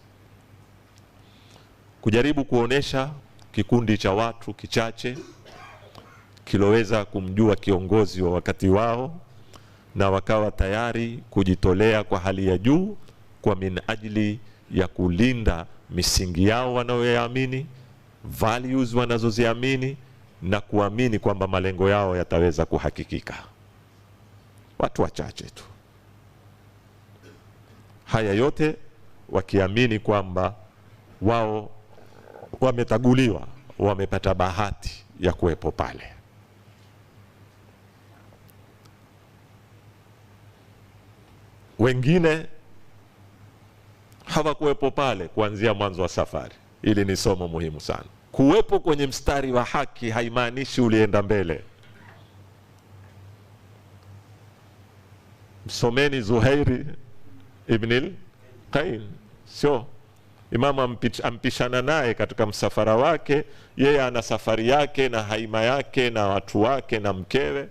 Kujaribu kuonesha kikundi cha watu kichache kiloweza kumjua kiongozi wa wakati wao na wakawa tayari kujitolea kwa hali ya juu kwa minajili ya kulinda misingi yao wanayoyaamini, values wanazoziamini, na kuamini kwamba malengo yao yataweza kuhakikika. Watu wachache tu. Haya yote wakiamini kwamba wao wametaguliwa, wamepata bahati ya kuwepo pale. Wengine hawakuwepo pale kuanzia mwanzo wa safari. Ili ni somo muhimu sana. Kuwepo kwenye mstari wa haki haimaanishi ulienda mbele. Msomeni Zuhairi ibn al-Qain. Sio Imamu ampishana naye katika msafara wake. Yeye ana safari yake na haima yake na watu wake na mkewe.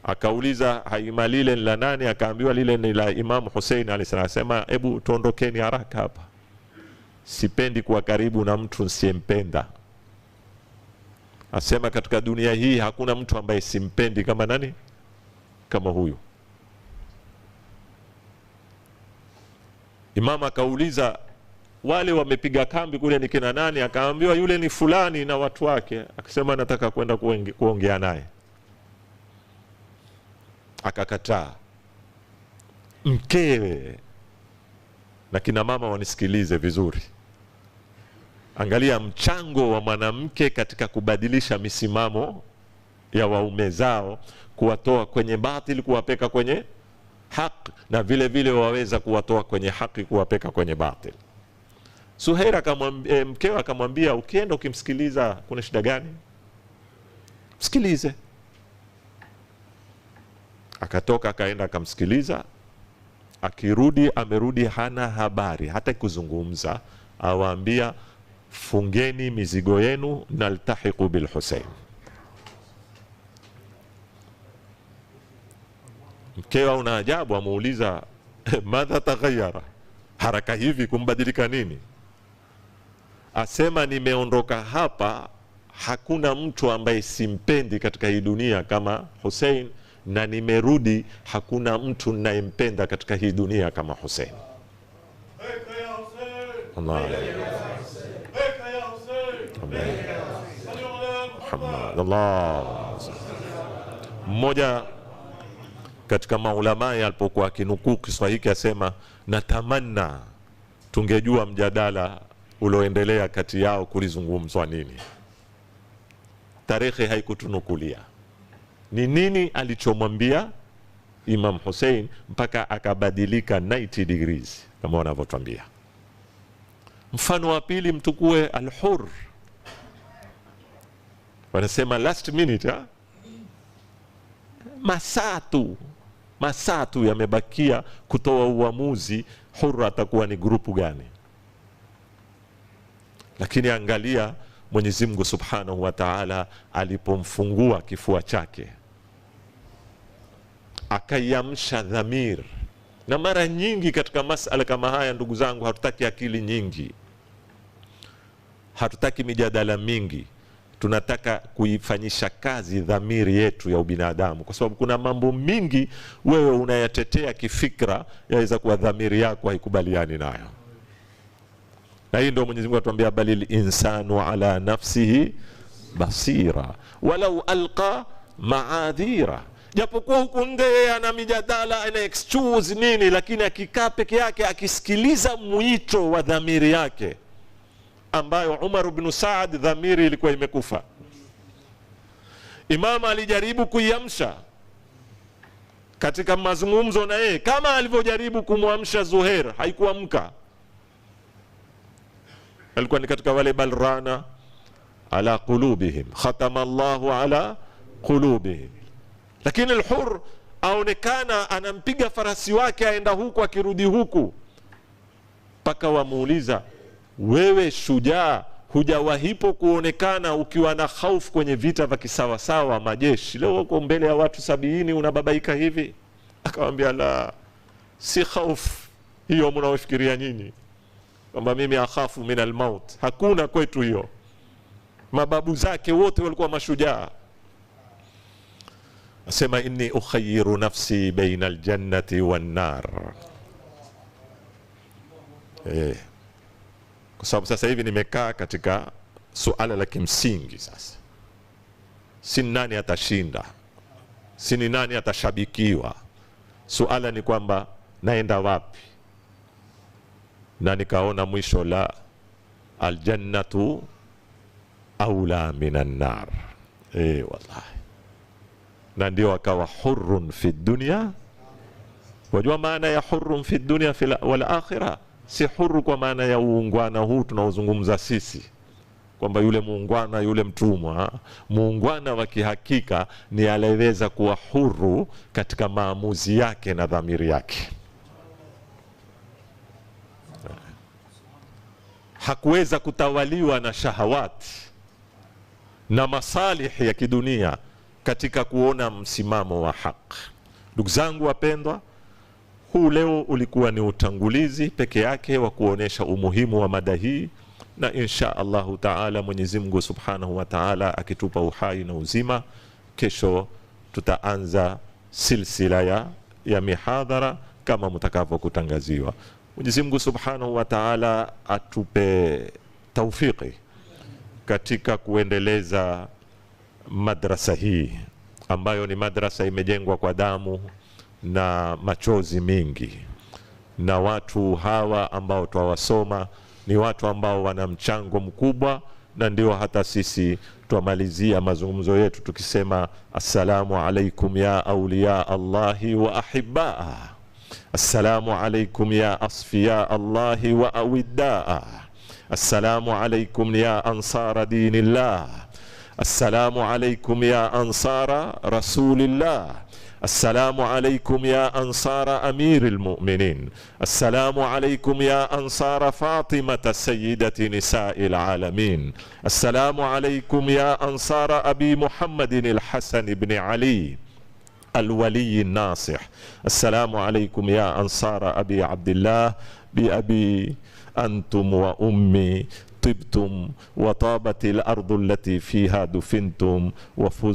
Akauliza, haima lile la nani? Akaambiwa lile ni la Imamu Hussein alayhisalam. Asema, hebu tuondokeni haraka hapa, sipendi kuwa karibu na mtu nisiyempenda. Asema, katika dunia hii hakuna mtu ambaye simpendi kama nani? Kama huyu. Imam akauliza, wale wamepiga kambi kule ni kina nani? Akaambiwa, yule ni fulani na watu wake. Akasema, nataka kwenda kuongea naye. Akakataa. Mkewe, na kina mama wanisikilize vizuri, angalia mchango wa mwanamke katika kubadilisha misimamo ya waume zao, kuwatoa kwenye batili kuwapeka kwenye haki, na vile vile waweza kuwatoa kwenye haki kuwapeka kwenye batili. Suhaira mkewe akamwambia, ukienda ukimsikiliza kuna shida gani? Msikilize. Akatoka akaenda akamsikiliza. Akirudi amerudi hana habari hata kuzungumza. Awaambia, fungeni mizigo yenu naltahiqu bil Hussein. Mkewa una ajabu, amuuliza, madha taghayyara, haraka hivi kumbadilika nini? Asema, nimeondoka hapa, hakuna mtu ambaye simpendi katika hii dunia kama Hussein, na nimerudi, hakuna mtu ninayempenda katika hii dunia kama Hussein. Allah. Allah. Mmoja katika maulamai alipokuwa akinukuu kiswa hiki asema, natamanna tungejua mjadala ulioendelea kati yao kulizungumzwa nini. Tarehe haikutunukulia ni nini alichomwambia Imam Hussein mpaka akabadilika 90 degrees kama wanavyotuambia. Mfano wa pili mtukue Al-Hurr. Wanasema last minute, masaa tu yamebakia kutoa uamuzi Hurr atakuwa ni grupu gani. Lakini angalia Mwenyezi Mungu Subhanahu wa Ta'ala alipomfungua kifua chake, akaiamsha dhamir. Na mara nyingi katika masala kama haya, ndugu zangu, hatutaki akili nyingi, hatutaki mijadala mingi, tunataka kuifanyisha kazi dhamiri yetu ya ubinadamu, kwa sababu kuna mambo mingi wewe unayatetea kifikra, yaweza kuwa dhamiri yako haikubaliani nayo. Na hii ndio Mwenyezi Mungu atuambia, balil insanu ala nafsihi basira walau alqa maadhira. Japokuwa huku nje ana mijadala, ana excuse nini, lakini akikaa peke yake akisikiliza mwito wa dhamiri yake, ambayo Umar ibn Saad dhamiri ilikuwa imekufa. Imam alijaribu kuiamsha katika mazungumzo na yeye, kama alivyojaribu kumwamsha Zuhair, haikuamka. Alikuwa ni katika wale balrana ala qulubihim khatama Allahu ala qulubihim. Lakini al-Hur aonekana anampiga farasi wake, aenda huku akirudi huku, paka wamuuliza, wewe shujaa, hujawahipo kuonekana ukiwa na hofu kwenye vita vya kisawasawa majeshi, leo uko mbele ya watu 70 unababaika hivi? Akamwambia, la, si hofu hiyo mnaofikiria nyinyi kwamba mimi akhafu min al-maut, hakuna kwetu hiyo. Mababu zake wote walikuwa mashujaa. Asema, inni ukhayiru nafsi baina al-jannati wan-nar. Kwa sababu sasa hivi nimekaa katika suala la kimsingi. Sasa si nani atashinda, si ni nani atashabikiwa, suala ni kwamba naenda wapi. Na nikaona mwisho, la, aljannatu aula minan nar. Wallahi. Na ndio akawa hurrun fi dunya. Wajua maana ya hurrun fi dunya wal akhirah? Si huru kwa maana ya uungwana huu tunaozungumza sisi, kwamba yule muungwana yule mtumwa. Muungwana wa kihakika ni aliyeweza kuwa huru katika maamuzi yake na dhamiri yake. Hakuweza kutawaliwa na shahawati na masalihi ya kidunia katika kuona msimamo wa haki. Ndugu zangu wapendwa, huu leo ulikuwa ni utangulizi peke yake wa kuonesha umuhimu wa mada hii, na insha Allahu Taala Mwenyezi Mungu Subhanahu wa Taala akitupa uhai na uzima, kesho tutaanza silsila ya mihadhara kama mtakavyokutangaziwa. Mwenyezi Mungu Subhanahu wa Taala atupe taufiki katika kuendeleza madrasa hii, ambayo ni madrasa imejengwa kwa damu na machozi mingi, na watu hawa ambao twawasoma ni watu ambao wana mchango mkubwa. Na ndio hata sisi twamalizia mazungumzo yetu tukisema, assalamu alaikum ya awliya Allahi wa ahibbaa, assalamu alaikum ya asfiya Allahi wa awiddaa, assalamu alaikum ya ansara dinillah, assalamu alaikum ya ansara rasulillah, السلام عليكم يا أنصار أمير المؤمنين، السلام عليكم يا أنصار فاطمة سيدة نساء العالمين، السلام عليكم يا أنصار أبي محمد الحسن بن علي الولي الناصح، السلام عليكم يا أنصار أبي عبد الله بأبي أنتم وأمي طبتم وطابت الأرض التي فيها دفنتم وفزتم